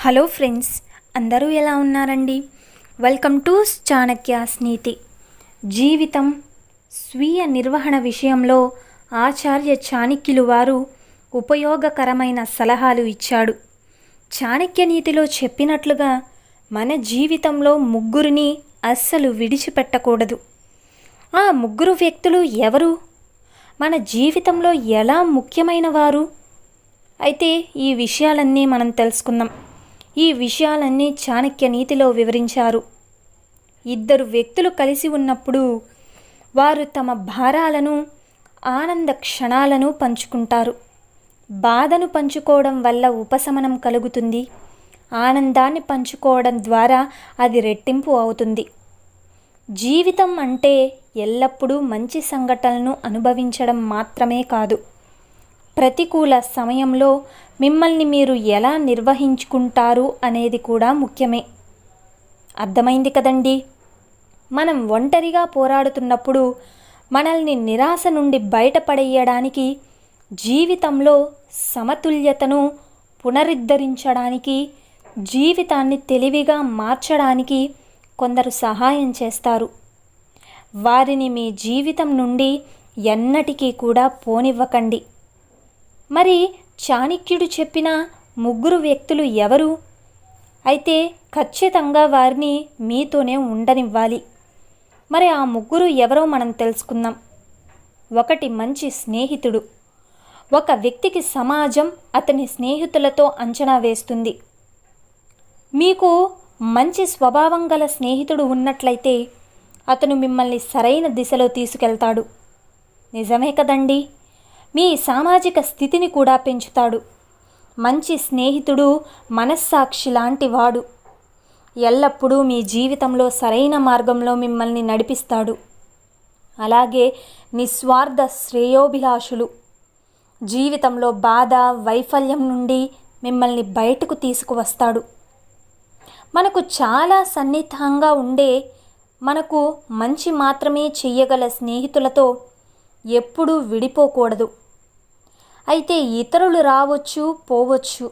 Hello friends, అందరూ ఎలా ఉన్నారండి? వెల్కమ్ టు చాణక్యాస్ నీతి. జీవితం స్వీయ నిర్వహణ విషయంలో ఆచార్య చాణక్యులు వారు ఉపయోగకరమైన సలహాలు ఇచ్చాడు. చాణక్య నీతిలో చెప్పినట్లుగా మన జీవితంలో ముగ్గురిని అస్సలు విడిచిపెట్టకూడదు. ఆ ముగ్గురు వ్యక్తులు ఎవరు? మన జీవితంలో ఎలా ముఖ్యమైన వారు? అయితే ఈ విషయాలన్నీ మనం తెలుసుకుందాం. ఈ విషయాలన్నీ చాణక్య నీతిలో వివరించారు. ఇద్దరు వ్యక్తులు కలిసి ఉన్నప్పుడు వారు తమ భారాలను, ఆనంద క్షణాలను పంచుకుంటారు. బాధను పంచుకోవడం వల్ల ఉపశమనం కలుగుతుంది. ఆనందాన్ని పంచుకోవడం ద్వారా అది రెట్టింపు అవుతుంది. జీవితం అంటే ఎల్లప్పుడూ మంచి సంఘటనలను అనుభవించడం మాత్రమే కాదు, ప్రతికూల సమయంలో మిమ్మల్ని మీరు ఎలా నిర్వహించుకుంటారు అనేది కూడా ముఖ్యమే. అర్థమైంది కదండి? మనం ఒంటరిగా పోరాడుతున్నప్పుడు మనల్ని నిరాశ నుండి బయటపడేయడానికి, జీవితంలో సమతుల్యతను పునరుద్ధరించడానికి, జీవితాన్ని తెలివిగా మార్చడానికి కొందరు సహాయం చేస్తారు. వారిని మీ జీవితం నుండి ఎన్నటికీ కూడా పోనివ్వకండి. మరి చాణక్యుడు చెప్పిన ముగ్గురు వ్యక్తులు ఎవరు? అయితే ఖచ్చితంగా వారిని మీతోనే ఉండనివ్వాలి. మరి ఆ ముగ్గురు ఎవరో మనం తెలుసుకుందాం. ఒకటి మంచి స్నేహితుడు. ఒక వ్యక్తికి సమాజం అతని స్నేహితులతో అంచనా వేస్తుంది. మీకు మంచి స్వభావం గల స్నేహితుడు ఉన్నట్లయితే అతను మిమ్మల్ని సరైన దిశలో తీసుకెళ్తాడు. నిజమే కదండి? మీ సామాజిక స్థితిని కూడా పెంచుతాడు. మంచి స్నేహితుడు మనస్సాక్షి లాంటి వాడు. ఎల్లప్పుడూ మీ జీవితంలో సరైన మార్గంలో మిమ్మల్ని నడిపిస్తాడు. అలాగే నిస్వార్థ శ్రేయోభిలాషులు. జీవితంలో బాధ, వైఫల్యం నుండి మిమ్మల్ని బయటకు తీసుకువస్తాడు. మనకు చాలా సన్నిహితంగా ఉండే, మనకు మంచి మాత్రమే చెయ్యగల స్నేహితులతో ఎప్పుడూ విడిపోకూడదు. అయితే ఇతరులు రావచ్చు, పోవచ్చు,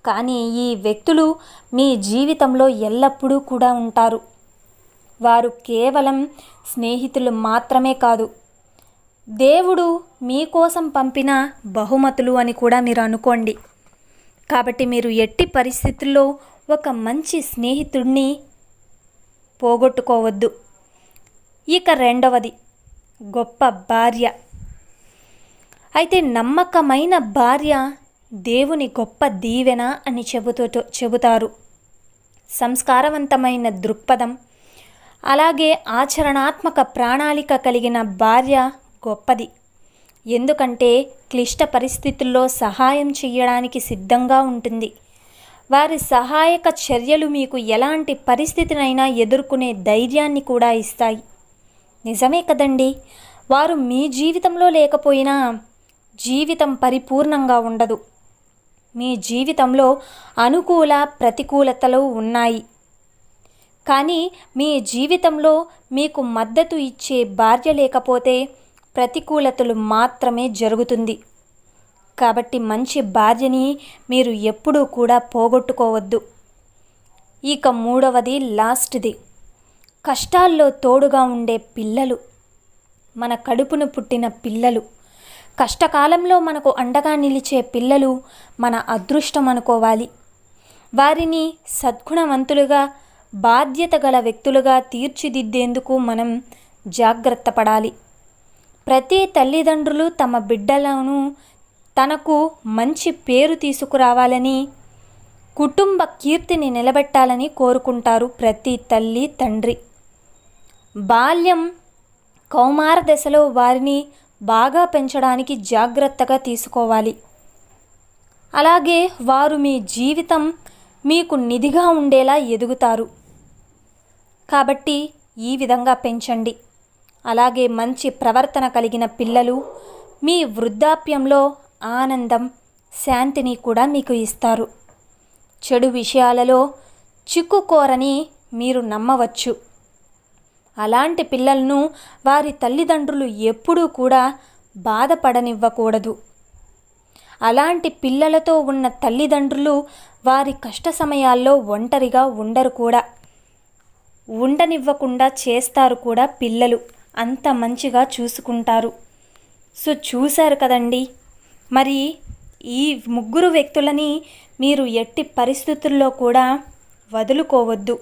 కానీ ఈ వ్యక్తులు మీ జీవితంలో ఎల్లప్పుడూ కూడా ఉంటారు. వారు కేవలం స్నేహితులు మాత్రమే కాదు, దేవుడు మీకోసం పంపిన బహుమతులు అని కూడా మీరు అనుకోండి. కాబట్టి మీరు ఎట్టి పరిస్థితుల్లో ఒక మంచి స్నేహితుడిని పోగొట్టుకోవద్దు. ఇక రెండవది గొప్ప భార్య. అయితే నమ్మకమైన భార్య దేవుని గొప్ప దీవెన అని చెబుతారు. సంస్కారవంతమైన దృక్పథం, అలాగే ఆచరణాత్మక ప్రణాళిక కలిగిన భార్య గొప్పది. ఎందుకంటే క్లిష్ట పరిస్థితుల్లో సహాయం చేయడానికి సిద్ధంగా ఉంటుంది. వారి సహాయక చర్యలు మీకు ఎలాంటి పరిస్థితినైనా ఎదుర్కొనే ధైర్యాన్ని కూడా ఇస్తాయి. నిజమే కదండి? వారు మీ జీవితంలో లేకపోయినా జీవితం పరిపూర్ణంగా ఉండదు. మీ జీవితంలో అనుకూల, ప్రతికూలతలు ఉన్నాయి, కానీ మీ జీవితంలో మీకు మద్దతు ఇచ్చే భార్య లేకపోతే ప్రతికూలతలు మాత్రమే జరుగుతుంది. కాబట్టి మంచి భార్యని మీరు ఎప్పుడూ కూడా పోగొట్టుకోవద్దు. ఇక మూడవది, లాస్ట్ది, కష్టాల్లో తోడుగా ఉండే పిల్లలు. మన కడుపును పుట్టిన పిల్లలు, కష్టకాలంలో మనకు అండగా నిలిచే పిల్లలు మన అదృష్టం అనుకోవాలి. వారిని సద్గుణవంతులుగా, బాధ్యత గల వ్యక్తులుగా తీర్చిదిద్దేందుకు మనం జాగ్రత్త పడాలి. ప్రతి తల్లిదండ్రులు తమ బిడ్డలను తనకు మంచి పేరు తీసుకురావాలని, కుటుంబ కీర్తిని నిలబెట్టాలని కోరుకుంటారు ప్రతి తల్లి, తండ్రి. బాల్యం, కౌమార దశలో వారిని బాగా పెంచడానికి జాగ్రత్తగా తీసుకోవాలి. అలాగే వారు మీ జీవితం మీకు నిధిగా ఉండేలా ఎదుగుతారు. కాబట్టి ఈ విధంగా పెంచండి. అలాగే మంచి ప్రవర్తన కలిగిన పిల్లలు మీ వృద్ధాప్యంలో ఆనందం, శాంతిని కూడా మీకు ఇస్తారు. చెడు విషయాలలో చిక్కుకోరని మీరు నమ్మవచ్చు. అలాంటి పిల్లలను వారి తల్లిదండ్రులు ఎప్పుడూ కూడా బాధపడనివ్వకూడదు. అలాంటి పిల్లలతో ఉన్న తల్లిదండ్రులు వారి కష్ట సమయాల్లో ఒంటరిగా ఉండరు కూడా, ఉండనివ్వకుండా చేస్తారు కూడా. పిల్లలు అంత మంచిగా చూసుకుంటారు. సో చూశారు కదండి. మరి ఈ ముగ్గురు వ్యక్తులని మీరు ఎట్టి పరిస్థితుల్లో కూడా వదులుకోవద్దు.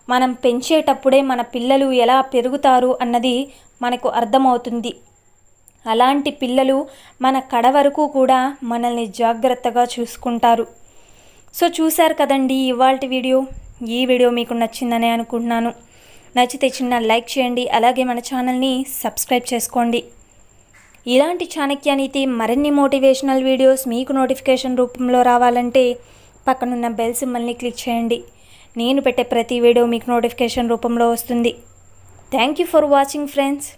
మనం పెంచేటప్పుడే మన పిల్లలు ఎలా పెరుగుతారు అన్నది మనకు అర్థమవుతుంది. అలాంటి పిల్లలు మన కడ వరకు కూడా మనల్ని జాగ్రత్తగా చూసుకుంటారు. సో చూశారు కదండి ఇవాల్టి వీడియో. ఈ వీడియో మీకు నచ్చిందని అనుకుంటున్నాను. నచ్చితే చిన్న లైక్ చేయండి, అలాగే మన ఛానల్ని సబ్స్క్రైబ్ చేసుకోండి. ఇలాంటి చాణక్య నీతి మరిన్ని మోటివేషనల్ వీడియోస్ మీకు నోటిఫికేషన్ రూపంలో రావాలంటే పక్కనున్న బెల్ సింబల్ని క్లిక్ చేయండి. నేను పెట్టే ప్రతి వీడియో మీకు నోటిఫికేషన్ రూపంలో వస్తుంది. Thank you for watching friends.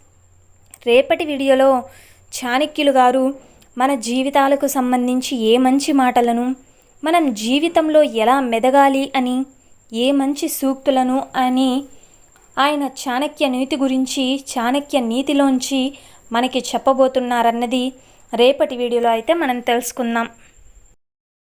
రేపటి వీడియోలో చాణక్యులు గారు మన జీవితాలకు సంబంధించి ఏ మంచి మాటలను, మనం జీవితంలో ఎలా మెదగాలి అని, ఏ మంచి సూక్తులను అని ఆయన చాణక్య నీతి గురించి, చాణక్య నీతిలోంచి మనకి చెప్పబోతున్నారన్నది రేపటి వీడియోలో అయితే మనం తెలుసుకుందాం.